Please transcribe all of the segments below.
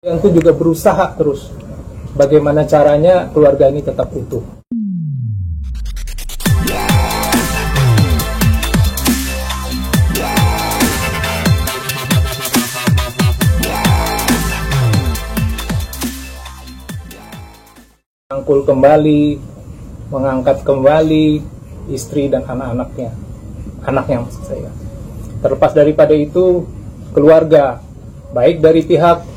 Yang itu juga berusaha terus bagaimana caranya keluarga ini tetap utuh. Merangkul kembali, mengangkat kembali istri dan anaknya maksud saya. Terlepas daripada itu, keluarga baik dari pihak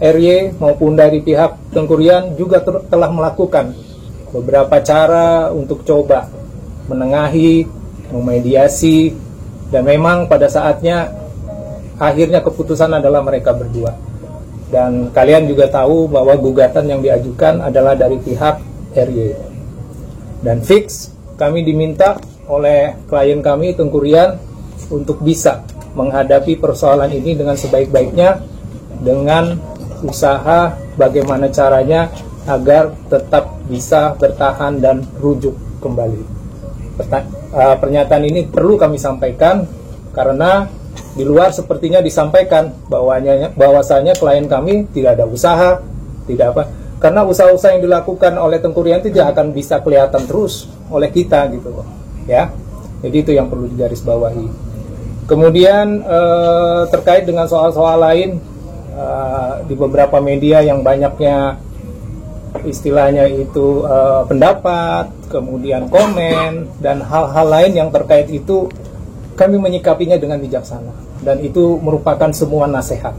RY maupun dari pihak Tengku Rian juga telah melakukan beberapa cara untuk coba menengahi, memediasi, dan memang pada saatnya akhirnya keputusan adalah mereka berdua. Dan kalian juga tahu bahwa gugatan yang diajukan adalah dari pihak RY. Dan fix kami diminta oleh klien kami Tengku Rian untuk bisa menghadapi persoalan ini dengan sebaik-baiknya, dengan usaha bagaimana caranya agar tetap bisa bertahan dan rujuk kembali. Pernyataan ini perlu kami sampaikan karena di luar sepertinya disampaikan bahwasanya klien kami tidak ada usaha, tidak apa. Karena usaha-usaha yang dilakukan oleh Tengku Rian tidak akan bisa kelihatan terus oleh kita gitu loh, ya. Jadi itu yang perlu digarisbawahi. Kemudian terkait dengan soal-soal lain, di beberapa media yang banyaknya istilahnya itu pendapat, kemudian komen, dan hal-hal lain yang terkait itu, kami menyikapinya dengan bijaksana, dan itu merupakan semua nasihat,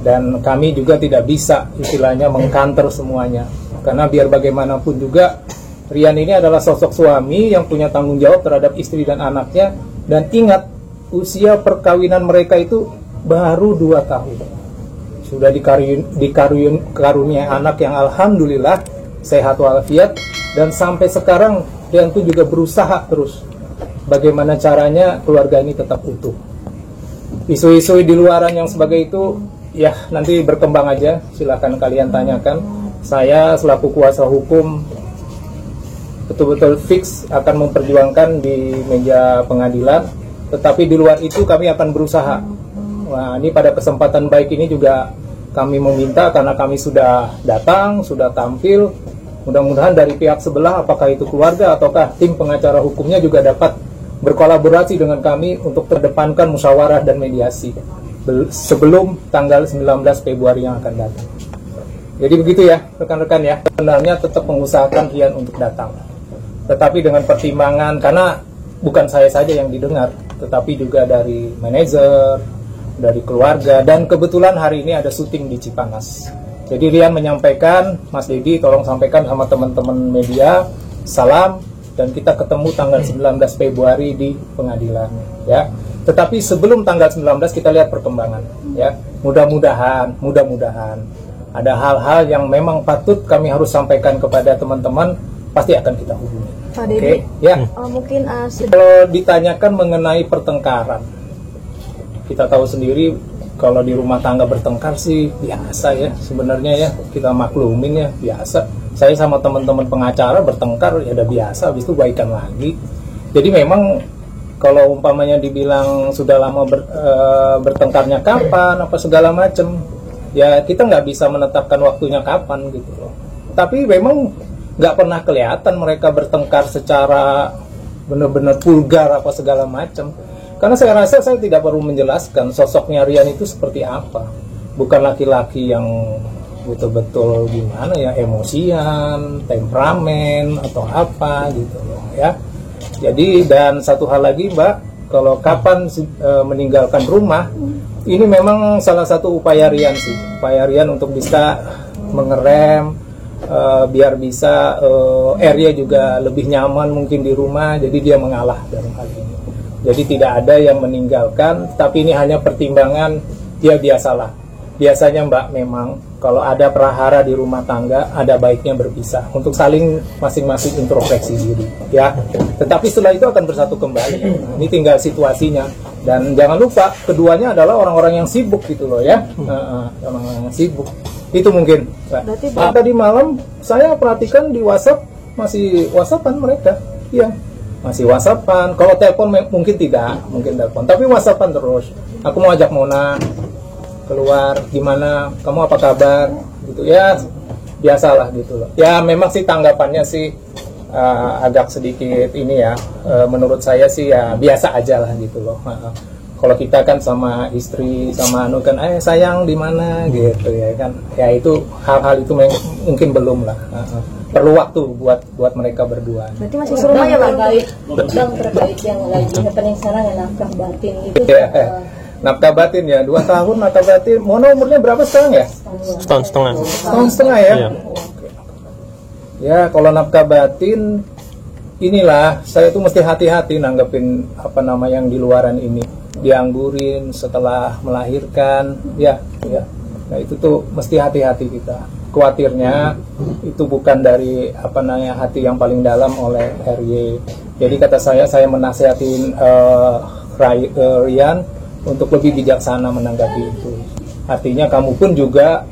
dan kami juga tidak bisa istilahnya mengkanter semuanya, karena biar bagaimanapun juga Rian ini adalah sosok suami yang punya tanggung jawab terhadap istri dan anaknya. Dan ingat, usia perkawinan mereka itu baru 2 tahun. Sudah dikaruniai anak yang alhamdulillah sehat walafiat, dan sampai sekarang Rian itu juga berusaha terus bagaimana caranya keluarga ini tetap utuh. Isu-isu di luaran yang sebagai itu ya nanti berkembang aja, silakan kalian tanyakan. Saya selaku kuasa hukum betul-betul fix akan memperjuangkan di meja pengadilan, tetapi di luar itu kami akan berusaha. Nah, ini pada kesempatan baik ini juga kami meminta, karena kami sudah datang, sudah tampil, mudah-mudahan dari pihak sebelah, apakah itu keluarga ataukah tim pengacara hukumnya juga dapat berkolaborasi dengan kami untuk terdepankan musyawarah dan mediasi sebelum tanggal 19 Februari yang akan datang. Jadi begitu ya rekan-rekan ya, sebenarnya tetap mengusahakan Rian untuk datang, tetapi dengan pertimbangan, karena bukan saya saja yang didengar, tetapi juga dari manajer, dari keluarga, dan kebetulan hari ini ada syuting di Cipanas. Jadi Rian menyampaikan, Mas Dedi tolong sampaikan sama teman-teman media, salam, dan kita ketemu tanggal 19 Februari di pengadilan, ya. Tetapi sebelum tanggal 19 kita lihat perkembangan, ya. Mudah-mudahan ada hal-hal yang memang patut kami harus sampaikan kepada teman-teman, pasti akan kita hubungi. Oke, ya. Mungkin kalau ditanyakan mengenai pertengkaran, kita tahu sendiri kalau di rumah tangga bertengkar sih biasa ya, sebenarnya ya, kita maklumin ya, biasa. Saya sama teman-teman pengacara bertengkar ya udah biasa, habis itu baikan lagi. Jadi memang kalau umpamanya dibilang sudah lama bertengkarnya kapan, apa segala macam, ya kita nggak bisa menetapkan waktunya kapan gitu loh. Tapi memang nggak pernah kelihatan mereka bertengkar secara benar-benar vulgar apa segala macam. Karena saya rasa saya tidak perlu menjelaskan sosoknya Rian itu seperti apa. Bukan laki-laki yang betul-betul gimana ya, emosian, temperamen atau apa gitu loh ya. Jadi dan satu hal lagi Mbak, kalau kapan meninggalkan rumah, ini memang salah satu upaya Rian sih. Upaya Rian untuk bisa mengerem, biar bisa area juga lebih nyaman mungkin di rumah, jadi dia mengalah dalam hal ini. Jadi tidak ada yang meninggalkan, tapi ini hanya pertimbangan, ya biasalah. Biasanya Mbak memang kalau ada prahara di rumah tangga, ada baiknya berpisah untuk saling masing-masing introspeksi diri, ya. Tetapi setelah itu akan bersatu kembali. Ini tinggal situasinya. Dan jangan lupa, keduanya adalah orang-orang yang sibuk gitu loh ya, orang-orang yang sibuk. Itu mungkin. Tadi malam saya perhatikan di WhatsApp masih WhatsAppan mereka, iya. Masih WhatsAppan. Kalau telepon mungkin tidak, mungkin telepon. Tapi WhatsAppan terus. Aku mau ajak Mona, keluar, gimana, kamu apa kabar, gitu ya, biasalah gitu loh. Ya memang sih tanggapannya sih agak sedikit ini ya, menurut saya sih ya biasa aja lah gitu loh. Kalau kita kan sama istri sama anu kan, sayang di mana gitu ya kan, ya itu hal-hal itu mungkin belum lah. Perlu waktu buat mereka berdua. Berarti masih serumah ya Bang? Terkait yang lagi happening sekarang ya, nafkah batin itu. Nafkah batin ya, 2 tahun nafkah batin. Mona umurnya berapa sekarang ya? Setahun setengah. Setahun setengah ya? Iya. Ya kalau nafkah batin, inilah saya tuh mesti hati-hati nanggepin apa nama yang di luaran ini. Dianggurin setelah melahirkan, ya. Nah itu tuh mesti hati-hati kita. Khawatirnya itu bukan dari apa namanya hati yang paling dalam oleh RY. Jadi kata saya menasihatin Rian untuk lebih bijaksana menanggapi itu. Artinya kamu pun juga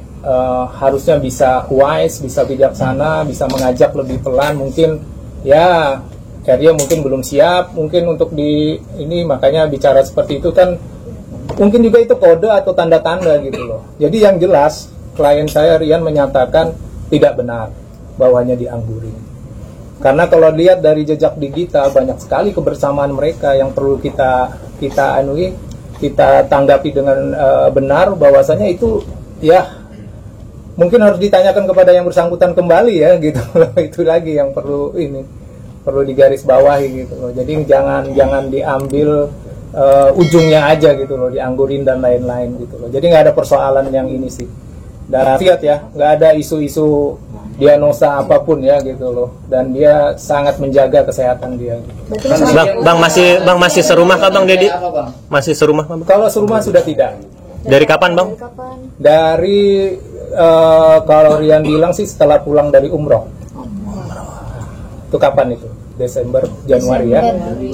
harusnya bisa wise, bisa bijaksana, bisa mengajak lebih pelan. Mungkin ya RY mungkin belum siap, mungkin untuk di ini, makanya bicara seperti itu kan mungkin juga itu kode atau tanda-tanda gitu loh. Jadi yang jelas klien saya Rian menyatakan tidak benar bahwanya dianggurin. Karena kalau lihat dari jejak digital banyak sekali kebersamaan mereka yang perlu kita tanggapi dengan benar, bahwasanya itu ya mungkin harus ditanyakan kepada yang bersangkutan kembali ya gitu loh. Itu lagi yang perlu digarisbawahi gitu loh. Jadi jangan diambil ujungnya aja gitu loh, dianggurin dan lain-lain gitu loh. Jadi nggak ada persoalan yang ini sih. Dan lihat ya, nggak ada isu-isu diagnosa apapun ya gitu loh. Dan dia sangat menjaga kesehatan dia. Gitu. Bang masih serumah kah Bang Dedi? Masih serumah Bang? Kalau serumah sudah tidak. Dari kapan Bang? Dari kalau Rian bilang sih setelah pulang dari umroh. Itu kapan itu? Desember, Januari ya?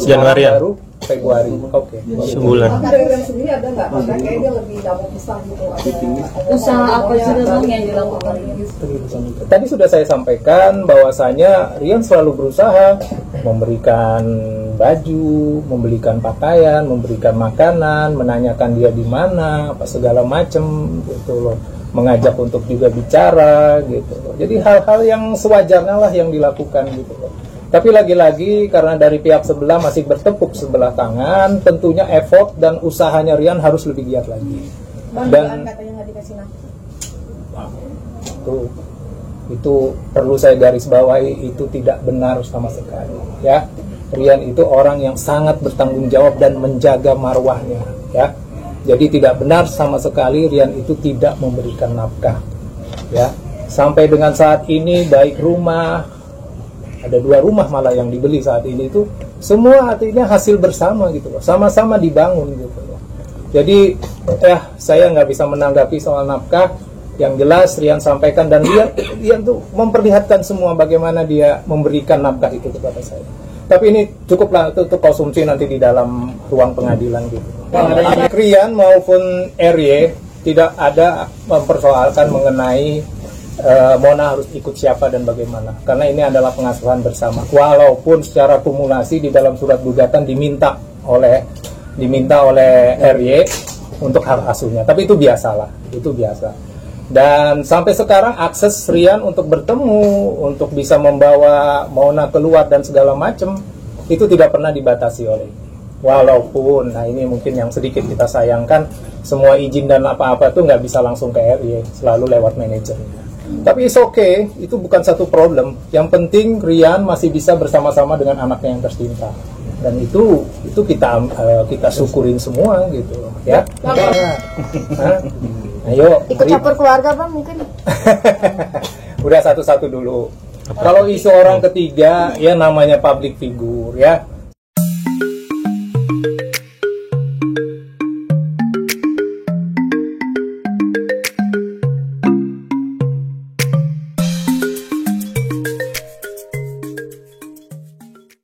Januari ya? Baru Februari, oke. Sebulan. Rian sendiri ada nggak? Karena kayaknya dia lebih dapat besar gitu. Usaha apa sih Bang yang dilakukan? Tadi sudah saya sampaikan bahwasanya Rian selalu berusaha memberikan baju, membelikan pakaian, memberikan makanan, menanyakan dia di mana, apa segala macam gitu loh. Mengajak untuk juga bicara gitu loh. Jadi hal-hal yang sewajarnya lah yang dilakukan gitu loh. Tapi lagi-lagi karena dari pihak sebelah masih bertepuk sebelah tangan, tentunya effort dan usahanya Rian harus lebih giat lagi. Dan katanya nggak dikasih nafkah. itu perlu saya garis bawahi, itu tidak benar sama sekali ya. Rian itu orang yang sangat bertanggung jawab dan menjaga marwahnya ya. Jadi tidak benar sama sekali Rian itu tidak memberikan nafkah ya. Sampai dengan saat ini baik rumah, ada 2 rumah malah yang dibeli saat ini, itu semua artinya hasil bersama gitu loh, sama-sama dibangun gitu loh. Jadi saya nggak bisa menanggapi soal nafkah. Yang jelas Rian sampaikan, dan Rian tuh memperlihatkan semua bagaimana dia memberikan nafkah itu kepada saya. Tapi ini cukuplah itu konsumsi nanti di dalam ruang pengadilan gitu. Rian maupun RY tidak ada mempersoalkan mengenai Mona harus ikut siapa dan bagaimana, karena ini adalah pengasuhan bersama. Walaupun secara kumulasi di dalam surat gugatan diminta oleh RY untuk hak asuhnya, tapi itu biasalah, itu biasa. Dan sampai sekarang akses Rian untuk bertemu, untuk bisa membawa Mona keluar dan segala macam itu tidak pernah dibatasi oleh. Walaupun, nah ini mungkin yang sedikit kita sayangkan, semua izin dan apa-apa tuh nggak bisa langsung ke RY, selalu lewat manajernya. Tapi it's okay, itu bukan satu problem. Yang penting Rian masih bisa bersama-sama dengan anaknya yang tercinta. Dan itu kita syukurin semua gitu ya. Ayo Ikut campur keluarga Bang mungkin. Udah satu-satu dulu. Kalau isu orang ketiga ya namanya public figure ya.